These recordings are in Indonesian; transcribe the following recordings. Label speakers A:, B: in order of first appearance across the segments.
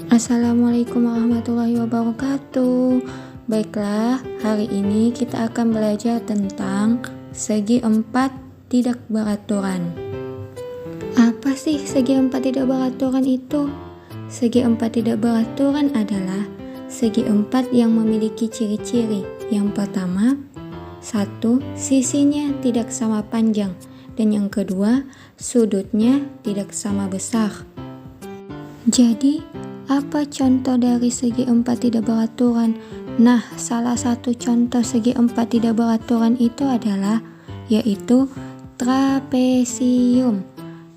A: Assalamualaikum warahmatullahi wabarakatuh. Baiklah, hari ini kita akan belajar tentang segi empat tidak beraturan. Apa sih segi empat tidak beraturan itu? Segi empat tidak beraturan adalah segi empat yang memiliki ciri-ciri. Yang pertama, satu, sisinya tidak sama panjang, dan yang kedua, sudutnya tidak sama besar. Jadi, apa contoh dari segi empat tidak beraturan? Nah, salah satu contoh segi empat tidak beraturan itu adalah yaitu trapesium.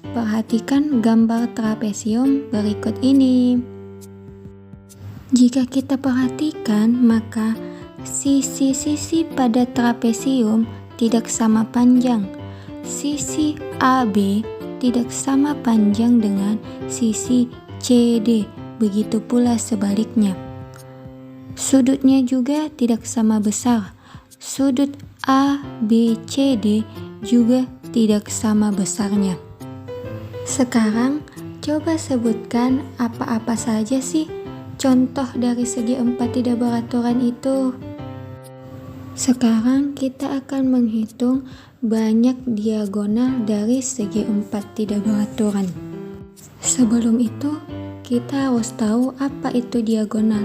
A: Perhatikan gambar trapesium berikut ini. Jika kita perhatikan, maka sisi-sisi pada trapesium tidak sama panjang. Sisi AB tidak sama panjang dengan sisi CD. Begitu pula sebaliknya. Sudutnya juga tidak sama besar. Sudut ABCD juga tidak sama besarnya. Sekarang coba sebutkan apa-apa saja sih contoh dari segi empat tidak beraturan itu. Sekarang kita akan menghitung banyak diagonal dari segi empat tidak beraturan. Sebelum itu, kita harus tahu apa itu diagonal.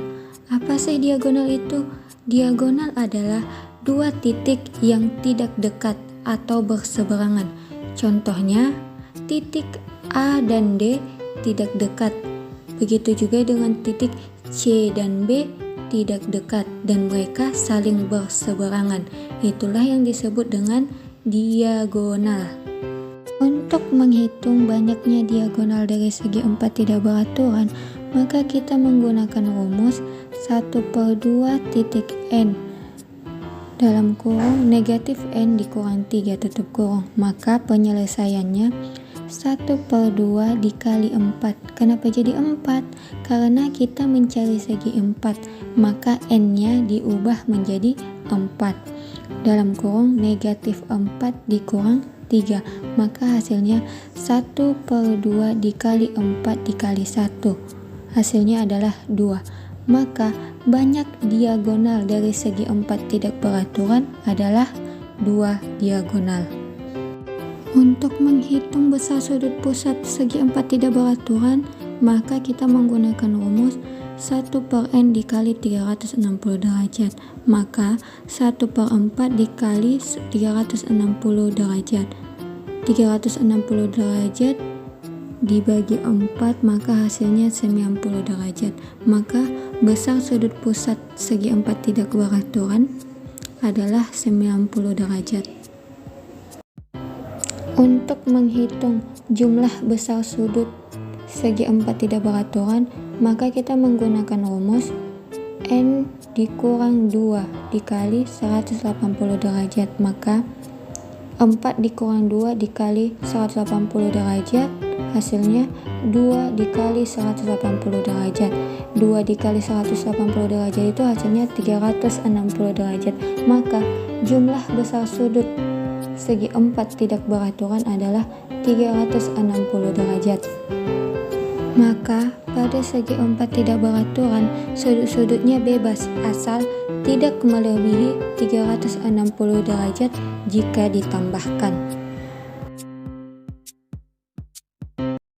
A: Apa sih diagonal itu? Diagonal adalah dua titik yang tidak dekat atau berseberangan. Contohnya, titik A dan D tidak dekat. Begitu juga dengan titik C dan B tidak dekat dan mereka saling berseberangan. Itulah yang disebut dengan diagonal. Untuk menghitung banyaknya diagonal dari segi empat tidak beraturan, maka kita menggunakan rumus 1/2 titik N dalam kurung negatif N dikurang 3 tutup kurung. Maka penyelesaiannya 1/2 dikali 4. Kenapa jadi 4? Karena kita mencari segi 4, maka N-nya diubah menjadi 4. Dalam kurung negatif 4 dikurang 3, maka hasilnya 1/2 dikali 4 dikali 1. Hasilnya adalah 2. Maka banyak diagonal dari segi empat tidak beraturan adalah 2 diagonal. Untuk menghitung besar sudut pusat segi empat tidak beraturan, maka kita menggunakan rumus 1/n dikali 360 derajat. Maka 1/4 dikali 360 derajat. 360 derajat dibagi 4, maka hasilnya 90 derajat. Maka besar sudut pusat segi empat tidak beraturan adalah 90 derajat. Untuk menghitung jumlah besar sudut segi empat tidak beraturan, maka kita menggunakan rumus N dikurang 2 dikali 180 derajat. Maka 4 dikurang 2 dikali 180 derajat, hasilnya 2 dikali 180 derajat. 2 dikali 180 derajat itu hasilnya 360 derajat. Maka jumlah besar sudut segi empat tidak beraturan adalah 360 derajat. Maka pada segi empat tidak beraturan, sudut-sudutnya bebas asal tidak melebihi 360 derajat jika ditambahkan.